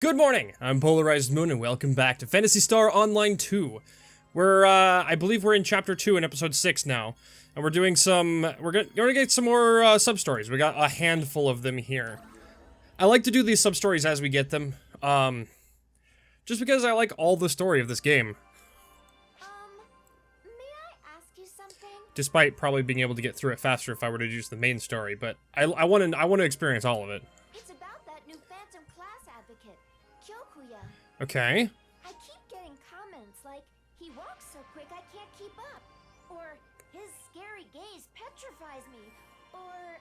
Good morning, I'm PolarizedMoon, and welcome back to Phantasy Star Online 2. I believe we're in Chapter 2 in Episode 6 now, and we're gonna get some more, sub-stories. We got a handful of them here. I like to do these sub-stories as we get them, just because I like all the story of this game. May I ask you something? Despite probably being able to get through it faster if I were to use the main story, but I want to experience all of it. It's about that new Phantom class advocate, Kyokuya. Okay. I keep getting comments like, he walks so quick I can't keep up. Or, his scary gaze petrifies me. Or,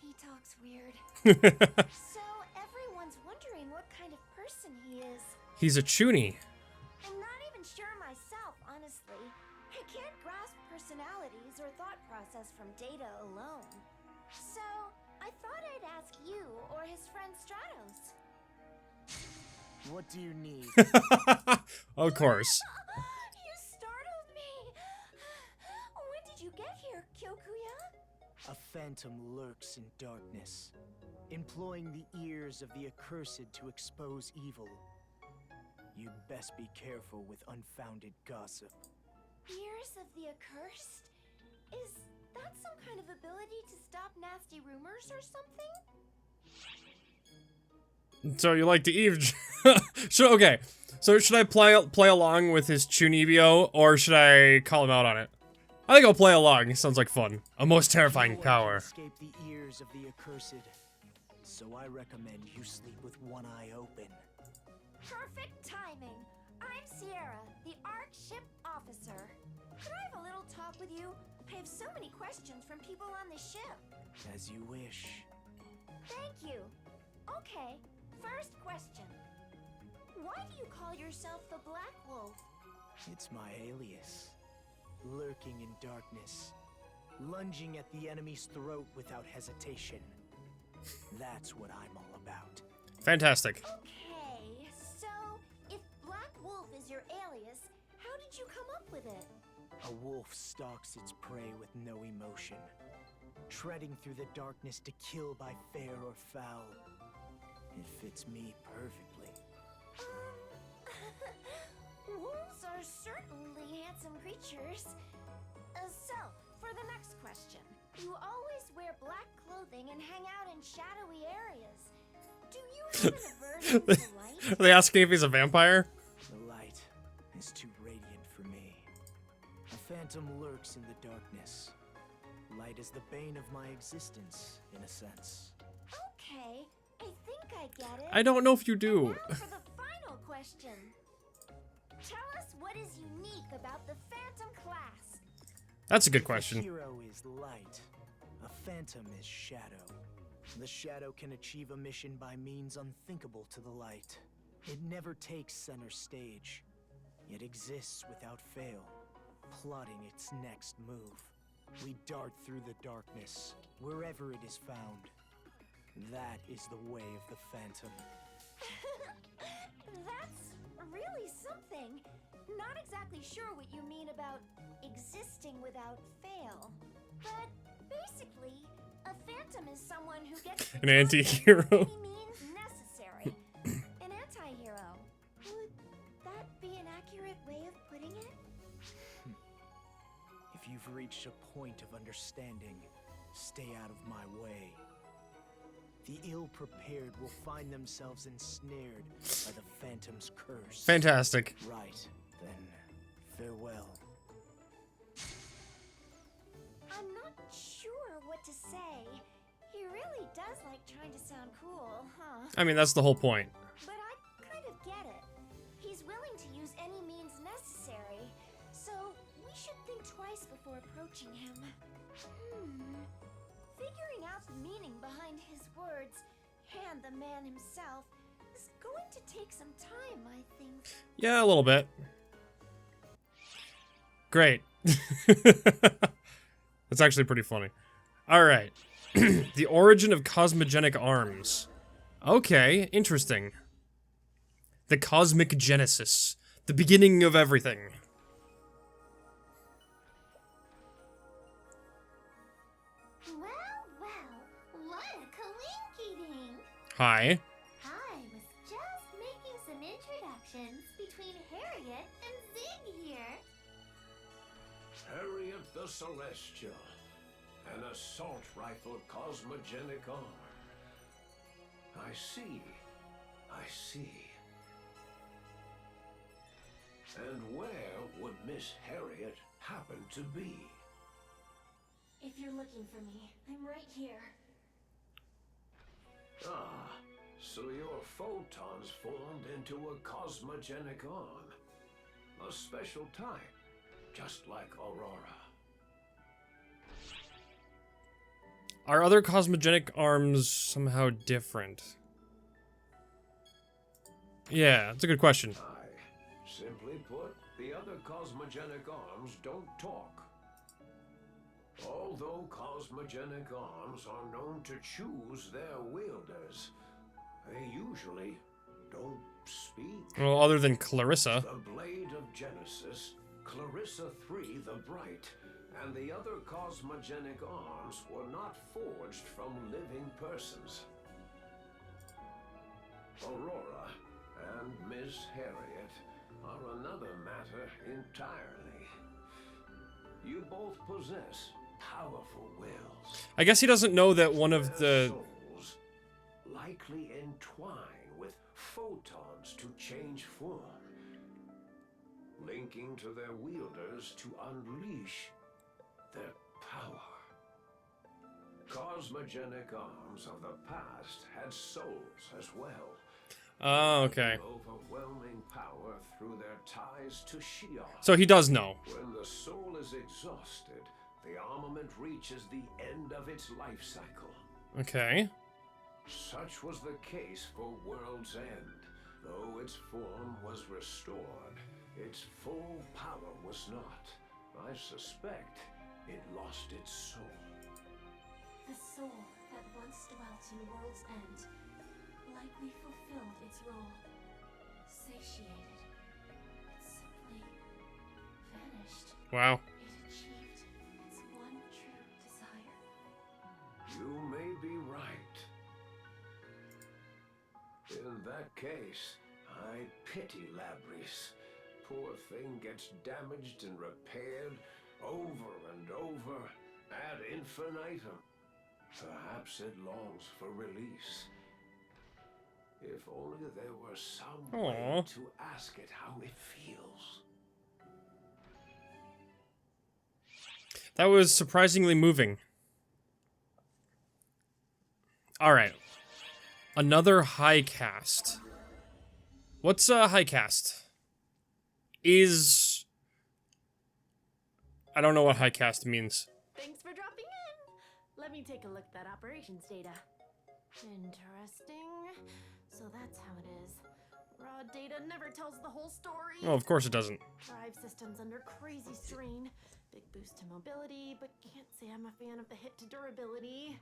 he talks weird. So, everyone's wondering what kind of person he is. He's a chuny. I'm not even sure myself, honestly. I can't grasp personalities or thought process from data alone. So, I thought I'd ask you or his friend Stratos. What do you need? Of course. You startled me! When did you get here, Kyokuya? A phantom lurks in darkness, employing the ears of the accursed to expose evil. You'd best be careful with unfounded gossip. Ears of the accursed? Is that some kind of ability to stop nasty rumors or something? So you like to okay. So should I play along with his Chunibyo, or should I call him out on it? I think I'll play along. Sounds like fun. A most terrifying No one power. can escape the ears of the accursed, so I recommend you sleep with one eye open. Perfect timing. I'm Sierra, the ARC ship officer. Could I have a little talk with you? I have so many questions from people on the ship. As you wish. Thank you. Okay, first question. Why do you call yourself the Black Wolf? It's my alias. Lurking in darkness, lunging at the enemy's throat without hesitation. That's what I'm all about. Fantastic. Okay, so if Black Wolf is your alias, how did you come up with it? A wolf stalks its prey with no emotion, treading through the darkness to kill by fair or foul. It fits me perfectly. Wolves are certainly handsome creatures. So, for the next question. You always wear black clothing and hang out in shadowy areas. Do you have an aversion to light? Are they asking if he's a vampire? The light is too radiant for me. A phantom lurks in the darkness. Light is the bane of my existence, in a sense. Okay, I think I get it. I don't know if you do. Now for the final question. Tell us what is unique about the Phantom class. That's a good A question. hero is light. A phantom is shadow. The shadow can achieve a mission by means unthinkable to the light. It never takes center stage, yet exists without fail, plotting its next move. We dart through the darkness, wherever it is found. That is the way of the phantom. That's really something. Not exactly sure what you mean about existing without fail. But basically, a phantom is someone who gets An anti-hero. by any means necessary. An anti-hero. Would that be an accurate way of putting it? If you've reached a point of understanding, stay out of my way. The ill-prepared will find themselves ensnared by the phantom's curse. Fantastic. Right, then, farewell. I'm not sure what to say. He really does like trying to sound cool, huh? I mean, that's the whole point. But I kind of get it. He's willing to use any means necessary, so we should think twice before approaching him. Figuring out the meaning behind his words and the man himself is going to take some time, I think. Yeah, a little bit. Great. That's actually pretty funny. Alright. The origin of cosmogenic arms. Okay, interesting. The cosmic genesis. The beginning of everything. Well, what a coinky-dink. Hi. Hi, Miss connections between Harriet and Zig here. Harriet the Celestial. An assault rifle cosmogenic armor. I see. I see. And where would Miss Harriet happen to be? If you're looking for me, I'm right here. Ah, so your photons formed into a cosmogenic arm. A special type, just like Aurora. Are other cosmogenic arms somehow different? Yeah, that's a good question. Simply put, the other cosmogenic arms don't talk. Although cosmogenic arms are known to choose their wielders, they usually don't speak. Well, other than Clarissa. The Blade of Genesis, Clarissa III the Bright, and the other cosmogenic arms were not forged from living persons. Aurora and Miss Harriet are another matter entirely. You both possess powerful wills. I guess he doesn't know that one of Their the... souls likely entwine with photons to change form, linking to their wielders to unleash their power. Cosmogenic arms of the past had souls as well. Oh, okay. Overwhelming power through their ties to Shion. So he does know. When the soul is exhausted, the armament reaches the end of its life cycle. Okay. Such was the case for World's End. Though its form was restored, its full power was not. I suspect it lost its soul. The soul that once dwelt in World's End likely fulfilled its role. Satiated. It simply vanished. Wow. It achieved its one true desire. You may be right. In that case, I pity Labrys. Poor thing gets damaged and repaired over and over ad infinitum. Perhaps it longs for release. If only there were some way to ask it how it feels. That was surprisingly moving. Alright. Another high cast. What's a high cast? I don't know what high cast means. Thanks for dropping in. Let me take a look at that operations data. Interesting. So that's how it is. Raw data never tells the whole story. Oh, of course it doesn't. Drive systems under crazy strain. Big boost to mobility, but can't say I'm a fan of the hit to durability.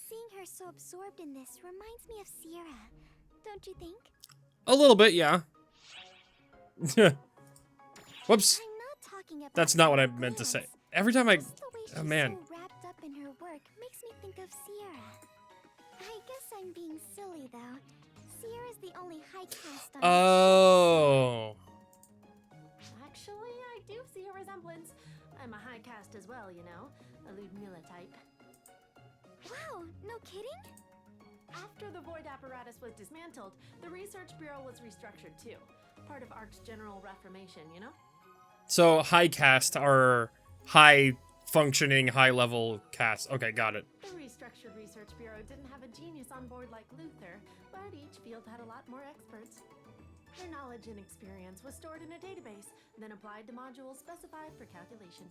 Seeing her so absorbed in this reminds me of Sierra, don't you think? A little bit, yeah. Whoops. I'm not talking about That's not what I meant to say. Every time I... Just the way she's Oh, man. so wrapped up in her work makes me think of Sierra. I guess I'm being silly though. Sierra's the only high caste on Oh. Actually, I do see a resemblance. I'm a high caste as well, you know. A Ludmilla type. Wow, no kidding? After the Void apparatus was dismantled, the Research Bureau was restructured too. Part of ARC's general reformation, you know? So high cast are high functioning, high level cast. Okay, got it. The restructured Research Bureau didn't have a genius on board like Luther, but each field had a lot more experts. Their knowledge and experience was stored in a database, then applied to modules specified for calculation.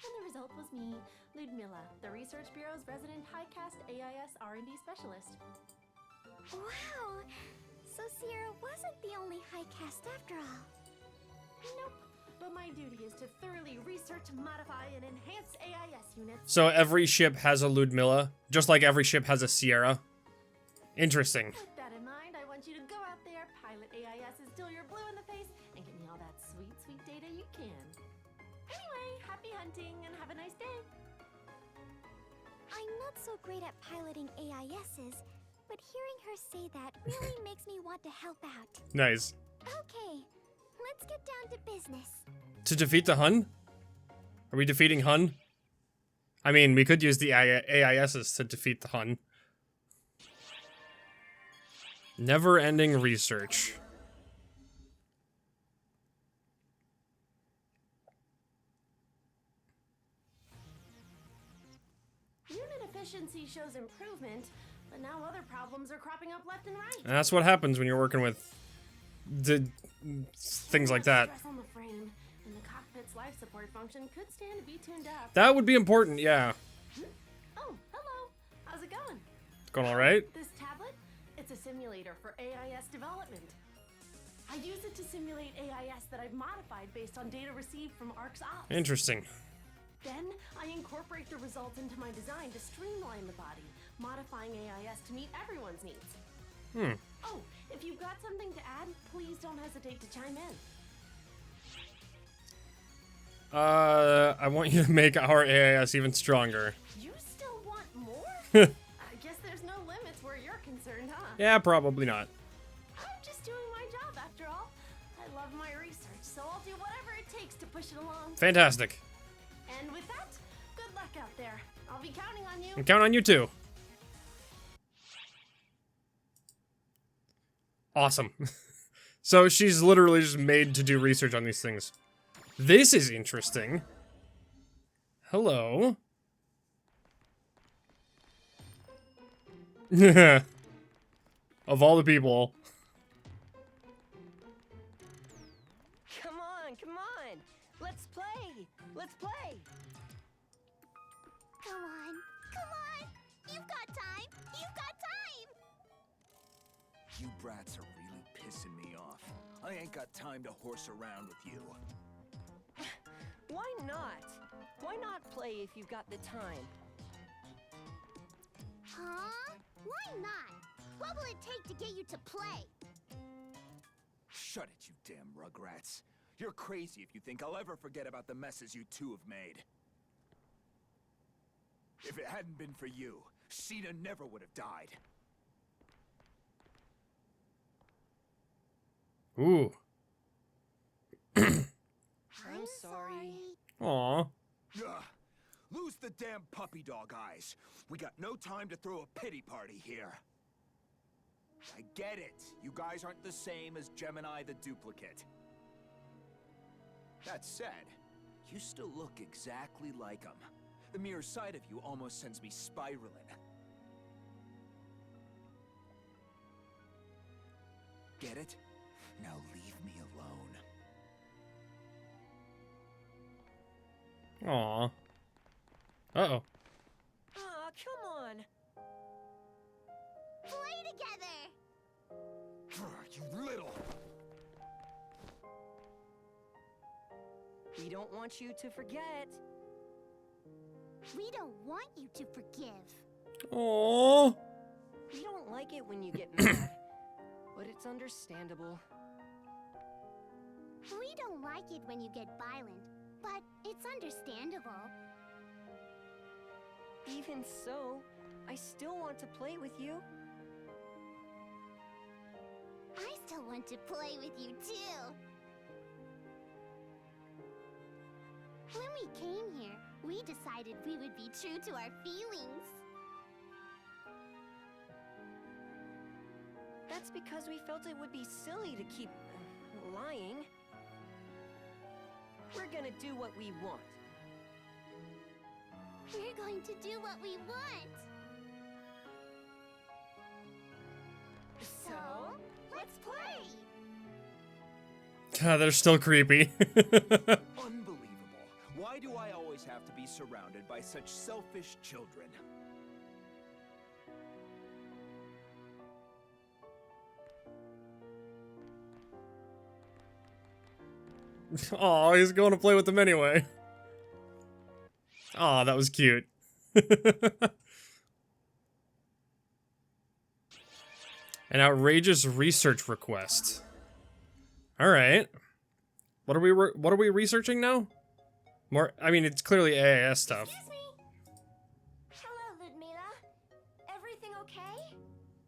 And the result was me, Ludmilla, the Research Bureau's resident high-cast AIS R&D specialist. Wow, so Sierra wasn't the only high caste after all. Nope, but my duty is to thoroughly research, modify, and enhance AIS units. So every ship has a Ludmilla, just like every ship has a Sierra. Interesting. With that in mind, I want you to go out there, pilot AISs till you're blue in the face, and get me all that sweet, sweet data you can. Anyway, happy hunting and have a nice day. I'm not so great at piloting AISs, but hearing her say that really makes me want to help out. Nice. Okay, let's get down to business. To defeat the Hun? Are we defeating Hun? I mean, we could use the AISs to defeat the Hun. Never-ending research. Unit efficiency shows improvement, but now other problems are cropping up left and right. And that's what happens when you're working with things like that. Stress on the frame, and the cockpit's life support function could stand to be tuned up. That would be important, yeah. Oh, hello. How's it going? Going all right? This tablet? It's a simulator for AIS development. I use it to simulate AIS that I've modified based on data received from ARC's ops. Interesting. Then, I incorporate the results into my design to streamline the body, modifying AIS to meet everyone's needs. Oh, if you've got something to add, please don't hesitate to chime in. I want you to make our AIS even stronger. You still want more? I guess there's no limits where you're concerned, huh? Yeah, probably not. I'm just doing my job after all. I love my research, so I'll do whatever it takes to push it along. Fantastic. And with that, good luck out there. I'll be counting on you. And count on you too. Awesome. So she's literally just made to do research on these things. This is interesting. Hello. Of all the people. Come on, come on. Let's play. Let's play. Come on, come on. You've got time. You've got time. You brats are really pissing me off. I ain't got time to horse around with you. Why not? Why not play if you've got the time? Huh? Why not? What will it take to get you to play? Shut it, you damn rugrats. You're crazy if you think I'll ever forget about the messes you two have made. If it hadn't been for you, Sheeta never would have died. Ooh. I'm sorry. Aw. Ugh. Lose the damn puppy dog eyes. We got no time to throw a pity party here. I get it. You guys aren't the same as Gemini the duplicate. That said, you still look exactly like him. The mere sight of you almost sends me spiraling. Get it? Now leave me alone. Aw. Uh-oh. Aw, come on. Play together. You little... We don't want you to forget. We don't want you to forgive. Aw. We don't like it when you get mad, but it's understandable. We don't like it when you get violent, but it's understandable. Even so, I still want to play with you. I still want to play with you too. When we came here, we decided we would be true to our feelings. That's because we felt it would be silly to keep lying. We're gonna do what we want. We're going to do what we want. So, let's play. God, they're still creepy. Unbelievable. Why do I always have to be surrounded by such selfish children? Aw, he's going to play with them anyway. Aw, that was cute. An outrageous research request. All right. What are we researching now? More. I mean, it's clearly AIS stuff. Excuse me. Hello, Ludmila. Everything okay?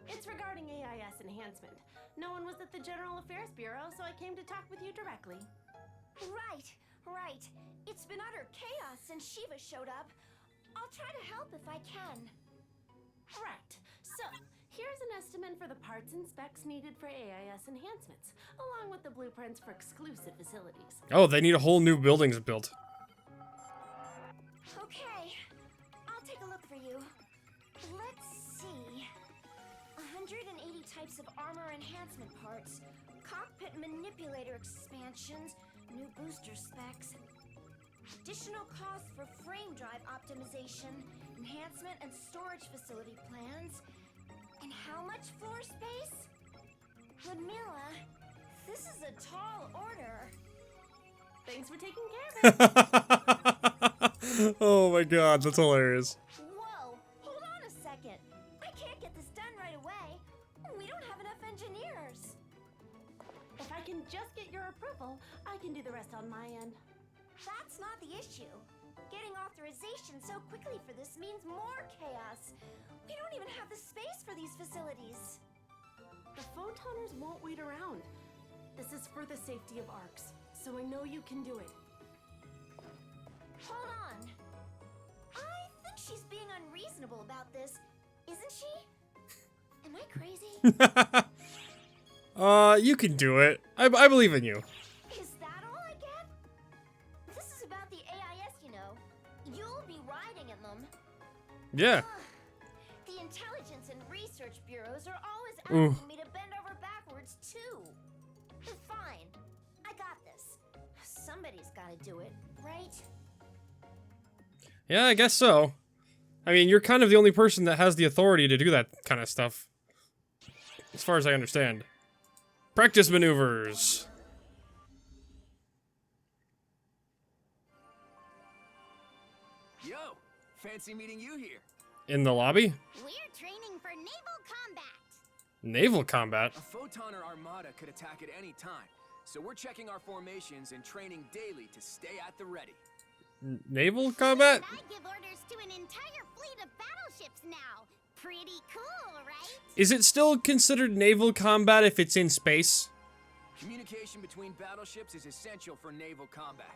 It's regarding AIS enhancement. No one was at the General Affairs Bureau, so I came to talk with you directly. Right. It's been utter chaos since Shiva showed up. I'll try to help if I can. Right. So, here's an estimate for the parts and specs needed for AIS enhancements, along with the blueprints for exclusive facilities. Oh, they need a whole new buildings built. Okay, I'll take a look for you. Let's see. 180 types of armor enhancement parts, cockpit manipulator expansions, new booster specs, additional costs for frame drive optimization, enhancement and storage facility plans, and how much floor space? Ludmilla, this is a tall order. Thanks for taking care of it. Oh my god, that's hilarious. Whoa, hold on a second. I can't get this done right away. We don't have enough engineers. If I can just get your approval, I can do the rest on my end. That's not the issue. Getting authorization so quickly for this means more chaos. We don't even have the space for these facilities. The Photoners won't wait around. This is for the safety of ARCs, so I know you can do it. Hold on. I think she's being unreasonable about this, isn't she? Am I crazy? You can do it. I believe in you. Is that all I get? This is about the AIS, you know. You'll be riding in them. Yeah. The intelligence and research bureaus are always Ooh. asking me to bend over backwards, too. Fine. I got this. Somebody's gotta do it, right? Yeah, I guess so. I mean, you're kind of the only person that has the authority to do that kind of stuff. As far as I understand. Practice maneuvers. Yo, fancy meeting you here. In the lobby? We're training for naval combat. Naval combat? A photoner armada could attack at any time, so we're checking our formations and training daily to stay at the ready. Naval combat? I give orders to an entire fleet of battleships now. Pretty cool, right? Is it still considered naval combat if it's in space? Communication between battleships is essential for naval combat,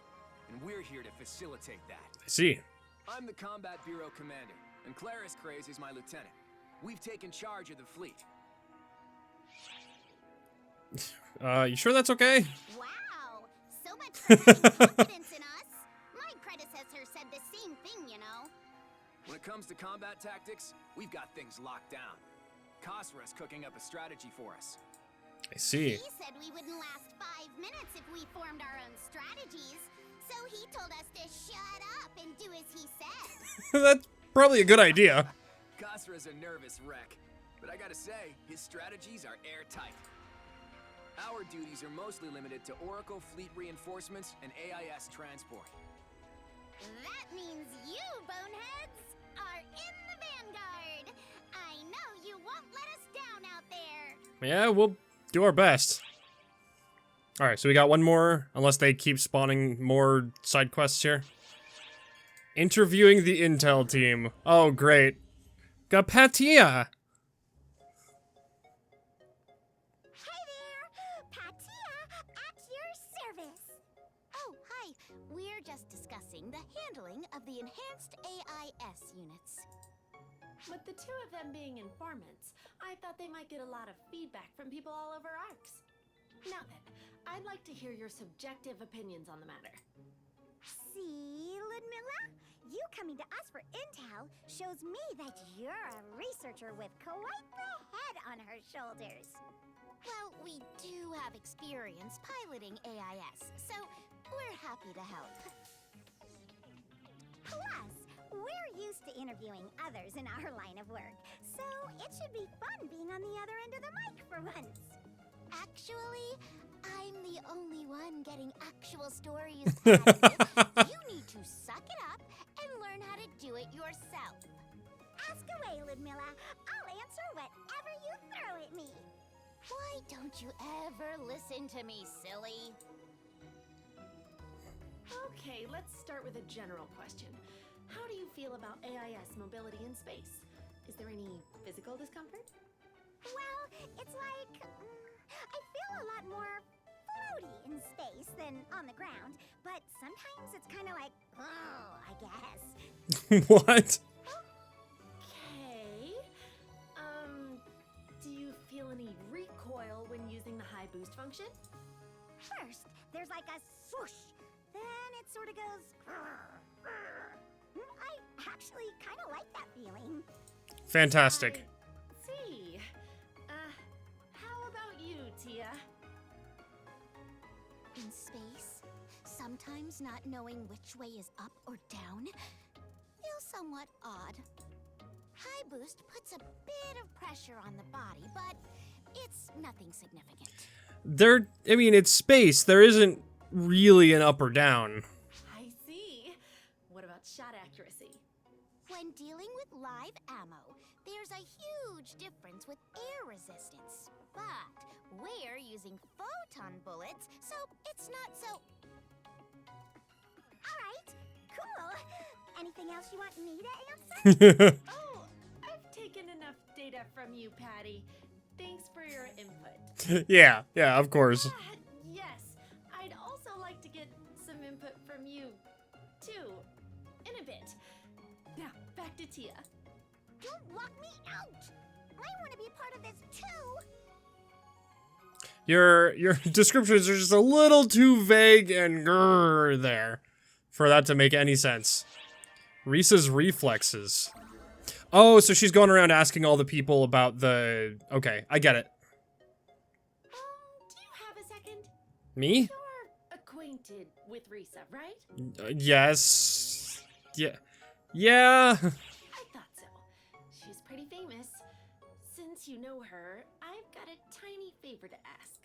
and we're here to facilitate that. I see. I'm the Combat Bureau Commander, and Claris Craze is my lieutenant. We've taken charge of the fleet. You sure that's okay? Wow, so much for having confidence in us. My predecessor said the same thing, you know. When it comes to combat tactics, we've got things locked down. Khosra's cooking up a strategy for us. I see. He said we wouldn't last 5 minutes if we formed our own strategies, so he told us to shut up and do as he said. That's probably a good idea. Khosra's a nervous wreck, but I gotta say, his strategies are airtight. Our duties are mostly limited to Oracle fleet reinforcements and AIS transport. That means you, boneheads, are in the vanguard. I know you won't let us down out there. Yeah, we'll do our best. Alright, so we got one more, unless they keep spawning more side quests here. Interviewing the intel team. Oh, great. Got Patia. Hi there, Patia at your service. Oh, hi. We're just discussing the handling of the enhanced AIS units. With the two of them being informants, I thought they might get a lot of feedback from people all over ARCs. Now then, I'd like to hear your subjective opinions on the matter. See, Ludmilla? You coming to us for intel shows me that you're a researcher with quite the head on her shoulders. Well, we do have experience piloting AIS, so we're happy to help. Plus, we're used to interviewing others in our line of work, so it should be fun being on the other end of the mic for once. Actually, I'm the only one getting actual stories out of it. You need to suck it up and learn how to do it yourself. Ask away, Ludmilla. I'll answer whatever you throw at me. Why don't you ever listen to me, silly? Okay, let's start with a general question. How do you feel about AIS mobility in space? Is there any physical discomfort? Well, it's like I feel a lot more floaty in space than on the ground, but sometimes it's kind of like, oh, I guess. What? Okay. Do you feel any recoil when using the high boost function? First, there's like a swoosh. Then it sort of goes. I actually kind of like that feeling. Fantastic. I see. How about you, Tia? In space, sometimes not knowing which way is up or down feels somewhat odd. High boost puts a bit of pressure on the body, but it's nothing significant. I mean, it's space. There isn't really an up or down. I see. What about shot accuracy? When dealing with live ammo, there's a huge difference with air resistance. But we're using photon bullets, so it's not so... Alright, cool. Anything else you want me to answer? Oh, I've taken enough data from you, Patty. Thanks for your input. Yeah, of course. Yes, I'd also like to get some input from you, too, in a bit. Now, back to Tia. Don't lock me out! I want to be part of this too! Your descriptions are just a little too vague and grrr there for that to make any sense. Risa's reflexes. Oh, so she's going around asking all the people about the... Okay, I get it. Do you have a second? Me? You're acquainted with Risa, right? Yes. Yeah. I thought so. She's pretty famous. Since you know her, I've got a tiny favor to ask.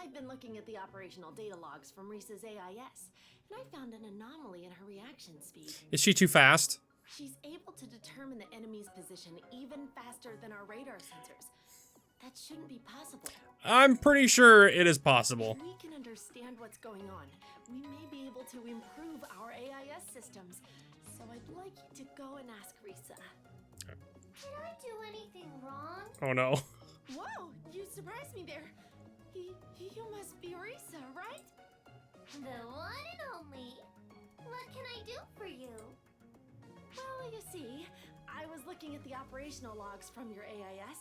I've been looking at the operational data logs from Risa's AIS, and I found an anomaly in her reaction speed. Is she too fast? She's able to determine the enemy's position even faster than our radar sensors. That shouldn't be possible. I'm pretty sure it is possible. If we can understand what's going on, we may be able to improve our AIS systems. So I'd like you to go and ask Risa. Did I do anything wrong? Oh no. Whoa, you surprised me there. You must be Risa, right? The one and only. What can I do for you? Well, you see, I was looking at the operational logs from your AIS,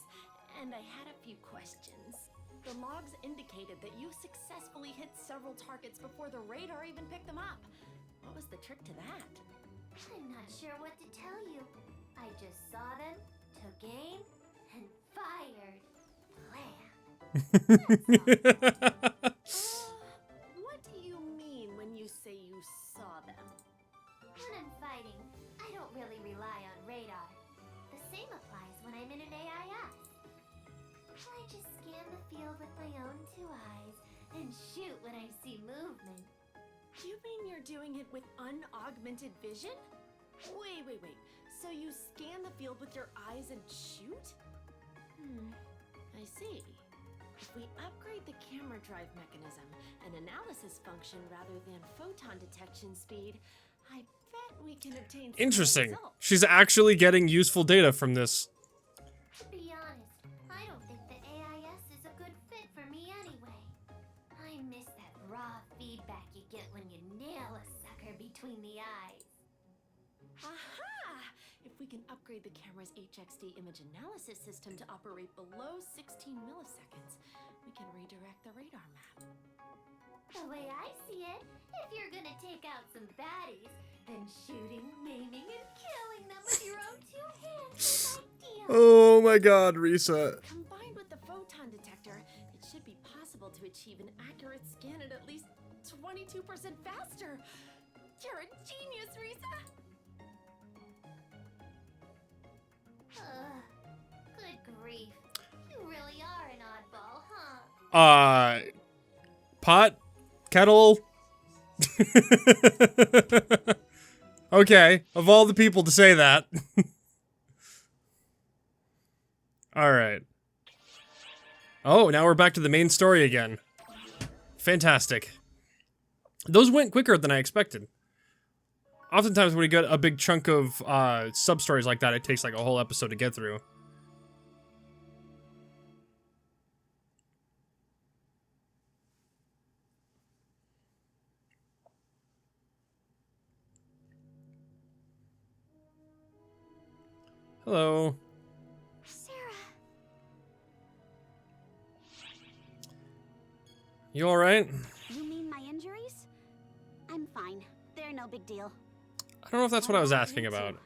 and I had a few questions. The logs indicated that you successfully hit several targets before the radar even picked them up. What was the trick to that? I'm not sure what to tell you. I just saw them, took aim, and fired. Plan. What do you mean when you say you saw them? When I'm fighting, I don't really rely on radar. The same applies when I'm in an AIS. I just scan the field with my own two eyes and shoot when I see movement. You mean you're doing it with unaugmented vision? Wait. So you scan the field with your eyes and shoot? I see. If we upgrade the camera drive mechanism and analysis function rather than photon detection speed, I bet we can obtain some Interesting. results. She's actually getting useful data from this. To be honest, I don't think the AIS is a good fit for me anyway. I miss that raw feedback you get when you nail a sucker between the eyes. Aha! If we can upgrade the camera's HXD image analysis system to operate below 16 milliseconds, we can redirect the radar map. The way I see it, if you're gonna take out some baddies, then shooting, maiming, and killing them with your own two hands is ideal. Oh my god, Risa. Combined with the photon detector, it should be possible to achieve an accurate scan at least 22% faster. You're a genius, Risa! Good grief. You really are an oddball, huh? Pot? Kettle? Okay, of all the people to say that. Alright. Oh, now we're back to the main story again. Fantastic. Those went quicker than I expected. Oftentimes when we get a big chunk of sub-stories like that, it takes like a whole episode to get through. Hello. Sarah. You alright? You mean my injuries? I'm fine. They're no big deal. I don't know if that's what I was asking about.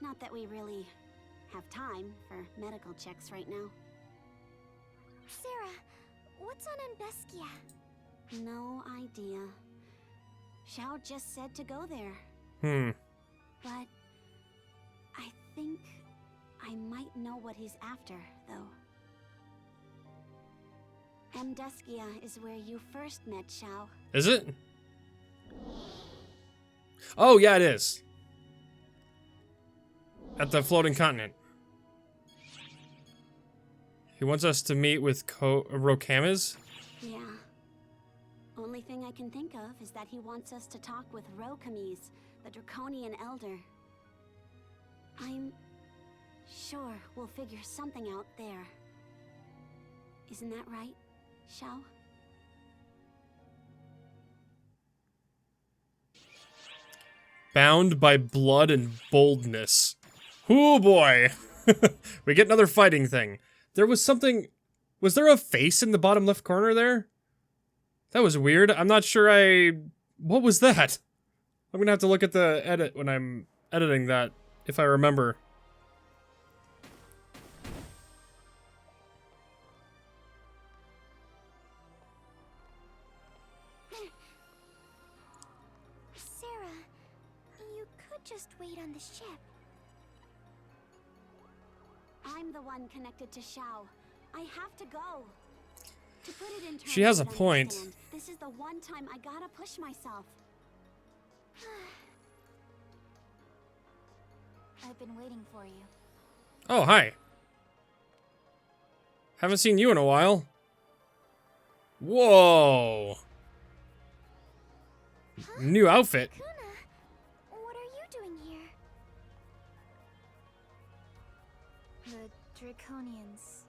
Not that we really have time for medical checks right now. Sarah, what's on AMDUSKIA? No idea. Xiao just said to go there. But I think I might know what he's after, though. AMDUSKIA is where you first met Xiao. Is it? Oh, yeah, it is. At the floating continent. He wants us to meet with Rokamiz? Yeah. Only thing I can think of is that he wants us to talk with Rokamiz, the Draconian Elder. I'm sure we'll figure something out there. Isn't that right, Xiao? Bound by blood and boldness. Oh boy! We get another fighting thing. There was something... Was there a face in the bottom left corner there? That was weird. I'm not sure What was that? I'm gonna have to look at the edit when I'm editing that, if I remember. Sarah, you could just wait on the ship. I'm the one connected to Xiao. I have to go. To put it in terms She has a that point. understand, this is the one time I gotta push myself. I've been waiting for you. Oh, hi. Haven't seen you in a while. Whoa. New outfit. Kuna, what are you doing here? The Draconians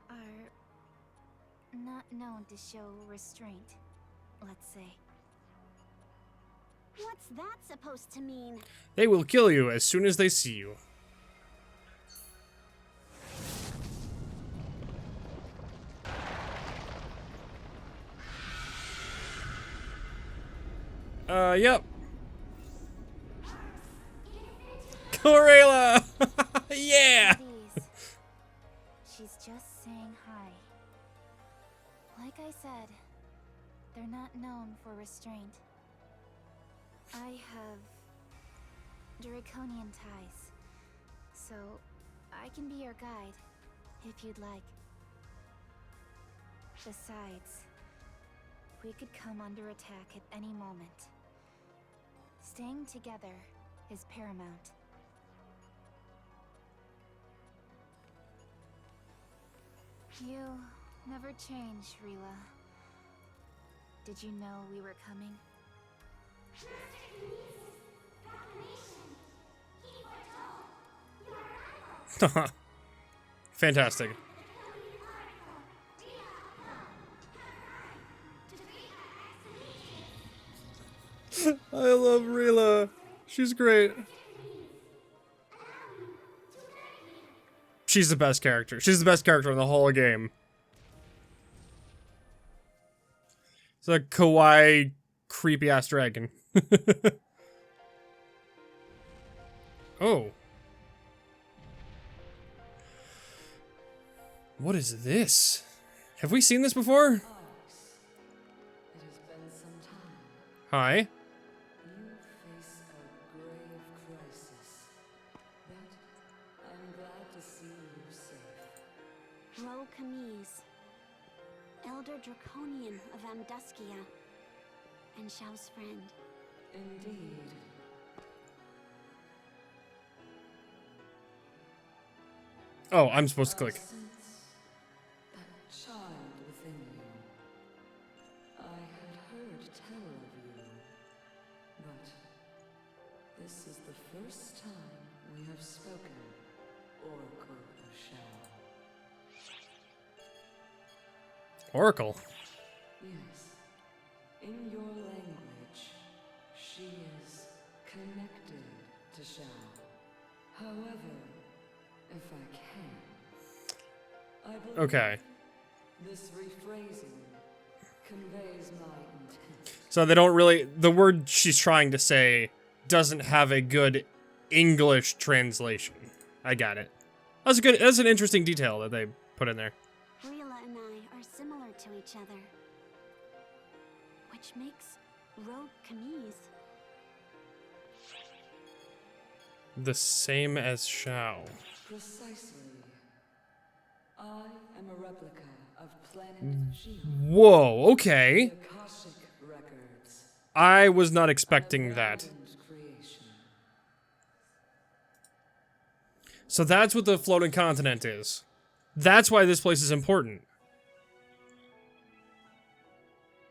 are not known to show restraint, let's say. What's that supposed to mean? They will kill you as soon as they see you. Yep. Corella! Yeah! She's just saying hi. Like I said, they're not known for restraint. I have Draconian ties, so I can be your guide if you'd like. Besides, we could come under attack at any moment. Staying together is paramount. You never change, Rila. Did you know we were coming? Fantastic. I love Rila. She's great. She's the best character. She's the best character in the whole game. It's a kawaii, creepy-ass dragon. Oh. What is this? Have we seen this before? It has been some time. Hi. You face a grave crisis, but I'm glad to see you safe. Rokamiz, Elder Draconian of AMDUSKIA, and Xiao's friend. Indeed. Oh, I'm supposed to click. I sense that child within you. I had heard tell of you, but this is the first time we have spoken, Oracle of Shao. Oracle. Yes. In your language, she is connected to Shao. However, if I can, I believe Okay. this rephrasing conveys my intent. So they don't really... The word she's trying to say doesn't have a good English translation. I got it. That's a good... That's an interesting detail that they put in there. Rila and I are similar to each other, which makes Rogue Camise. The same as Shao. Precisely. I am a replica of planet Xi'an. Whoa, okay. The Akashic records. I was not expecting that. Abandoned creation. So that's what the floating continent is. That's why this place is important.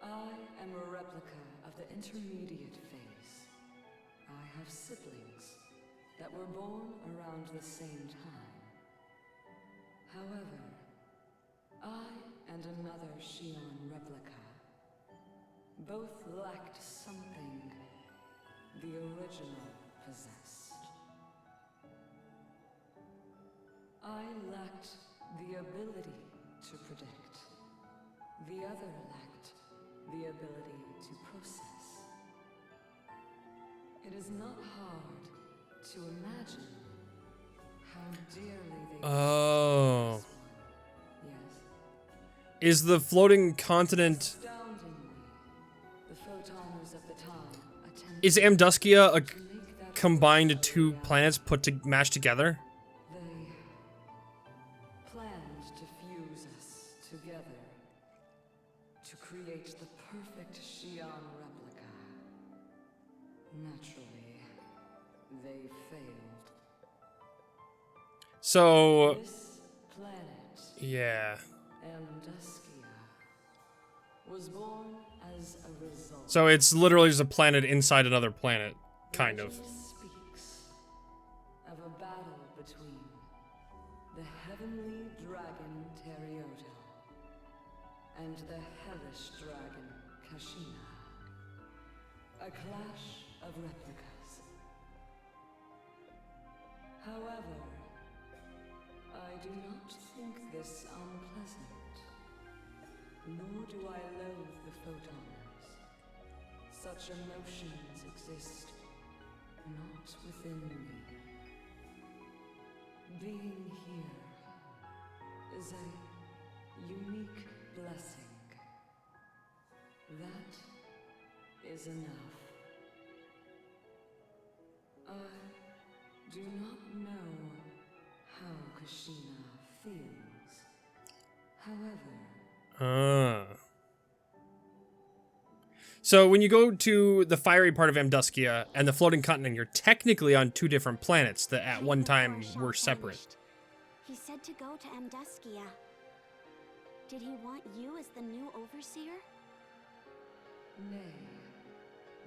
I am a replica of the intermediate phase. I have siblings that were born around the same time. However, I and another Xi'an replica both lacked something the original possessed. I lacked the ability to predict. The other lacked the ability to process. It is not hard to imagine how dearly they Oh. this one. Yes. Is the floating continent... Astoundingly, the photoners at the time attempted Is Amduskia a to make that combined two planets put to mash together? They planned to fuse us together to create the perfect Xi'an replica. Naturally, they failed. So... This planet, Yeah. AMDUSKIA, was born as a result. So it's literally just a planet inside another planet, kind of. Legend speaks of a battle between the heavenly dragon Terioto and the hellish dragon Kashina. A clash of replicas. However, I do not think this unpleasant, nor do I loathe the photoners. Such emotions exist not within me. Being here is a unique blessing. That is enough. I do not know how Kashina feels. However, So when you go to the fiery part of Amduskia and the floating continent, you're technically on two different planets that at one time were separate. He said to go to Amduskia. Did he want you as the new overseer? nay,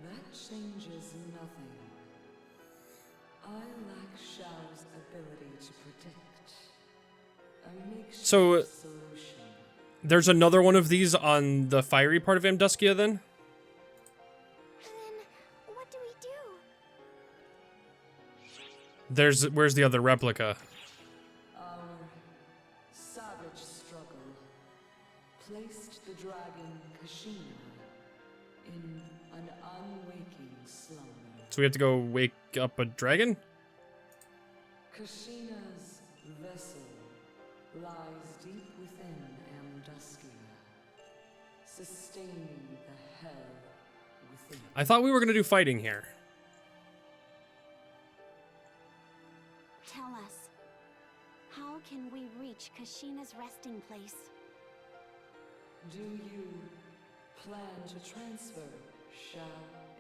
that changes nothing. I lack Shao's ability to predict. A makeshift So- solution. There's another one of these on the fiery part of Amduskia then? Then what do we do? Where's the other replica? Our savage struggle placed the dragon Kashina in an unwaking slumber. So we have to go wake up a dragon? Kashina's vessel lies deep within Amduskia, sustaining the hell within. I thought we were gonna do fighting here. Tell us, how can we reach Kashina's resting place? Do you plan to transfer Shao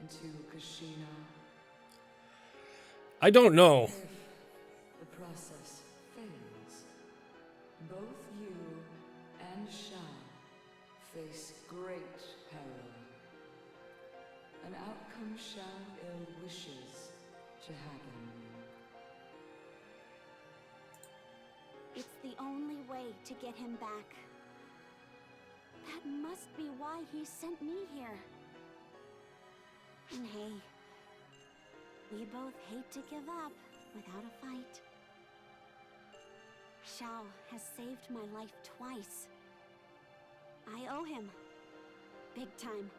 into Kashina? I don't know. If the process fails, both you and Shao face great peril. An outcome Shao ill wishes to happen. It's the only way to get him back. That must be why he sent me here. And hey, we both hate to give up, without a fight. Shao has saved my life twice. I owe him. Big time.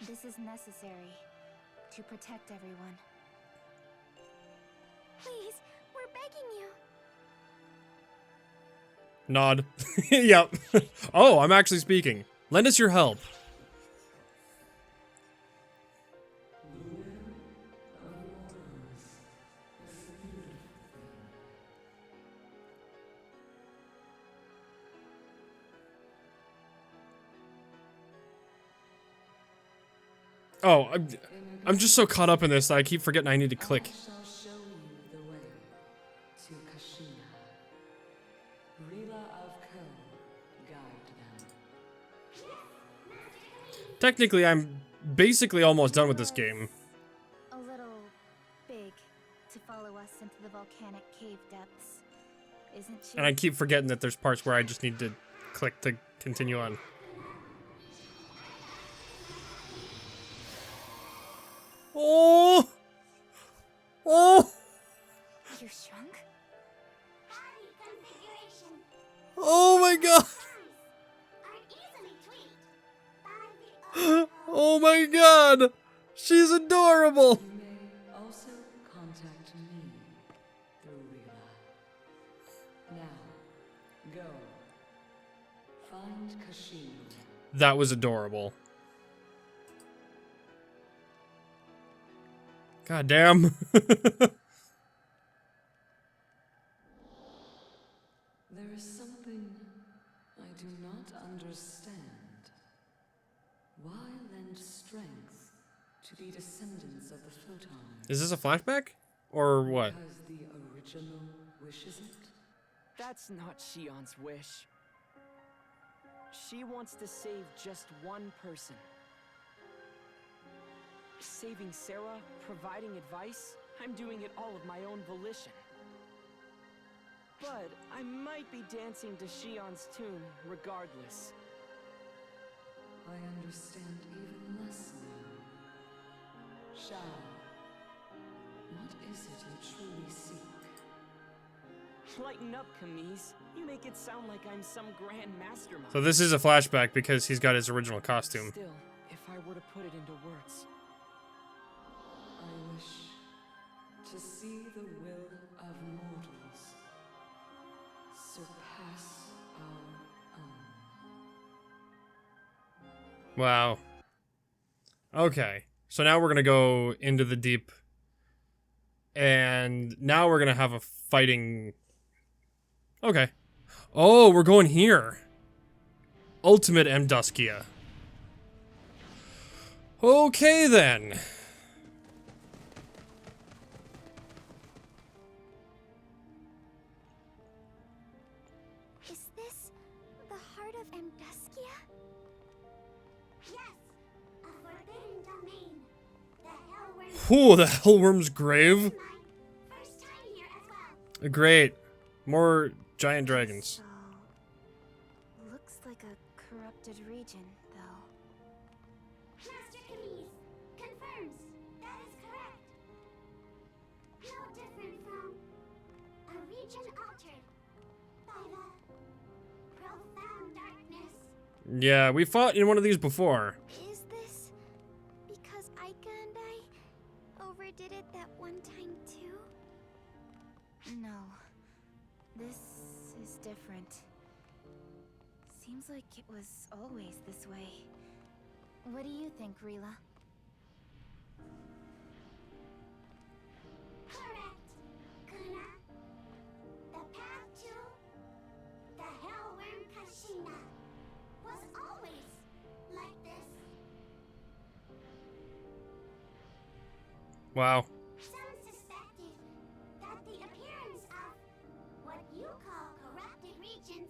This is necessary to protect everyone. Please, we're begging you. Nod. Yep. Oh, I'm actually speaking. Lend us your help. Oh, I'm just so caught up in this that I keep forgetting I need to click. I shall show you the way to Kashina. Rila of Ko, guide them. Technically, I'm basically almost done with this game. A little big to follow us into the volcanic cave depths, isn't she? And I keep forgetting that there's parts where I just need to click to continue on. Oh! Oh! You're shrunk? Body configuration. Oh my god! Are easily tweaked by the Oh my god! She's adorable! You may also contact me through Rila. Now, go. Find Kashina. That was adorable. God damn. There is something I do not understand. Why lend strength to the descendants of the Photons? Is this a flashback? Or what? Because the original wishes it? That's not Shion's wish. She wants to save just one person. Saving Sarah, providing advice, I'm doing it all of my own volition. But I might be dancing to Shion's tune regardless. I understand even less now. Shao, what is it you truly seek? Lighten up, Camise. You make it sound like I'm some grand mastermind. So this is a flashback because he's got his original costume. Still, if I were to put it into words, I wish to see the will of mortals surpass our own. Wow. Okay. So now we're gonna go into the deep. And now we're gonna have a fighting... Okay. Oh, we're going here. Ultimate AMDUSKIA. Okay then. Is this the heart of AMDUSKIA? Yes, a forbidden domain. The Hellworm. Ooh, the Hellworm's grave. My first time here as well. Great. More giant dragons. So, looks like a corrupted region, though. Master Camise confirms that is correct. No different from a region altered by the profound darkness. Yeah, we fought in one of these before. Is this because Aika and I overdid it that one time too? No. This is different. Seems like it was always this way. What do you think, Rila? Correct, Kuna. The path to the Hellworm Kashina was always like this. Wow. Some suspected that the appearance of what you call corrupted regions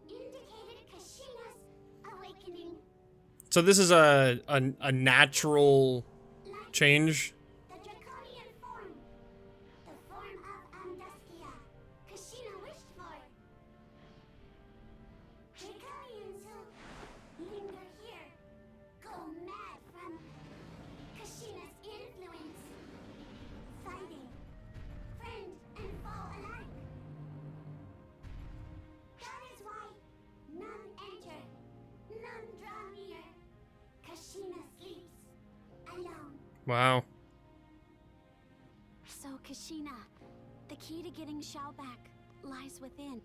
indicated Kashina's awakening. So this is a natural Like change. the draconian form. The form of AMDUSKIA. Kashina wished for. Draconians who linger here go mad from Kashina's influence. Wow. So, Kashina, the key to getting Xiao back lies within.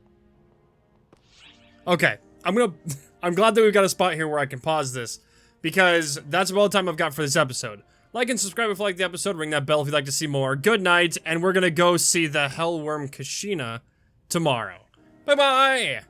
Okay, I'm glad that we've got a spot here where I can pause this, because that's about all the time I've got for this episode. Like and subscribe if you like the episode, ring that bell if you'd like to see more. Good night, and we're gonna go see the Hellworm Kashina tomorrow. Bye-bye!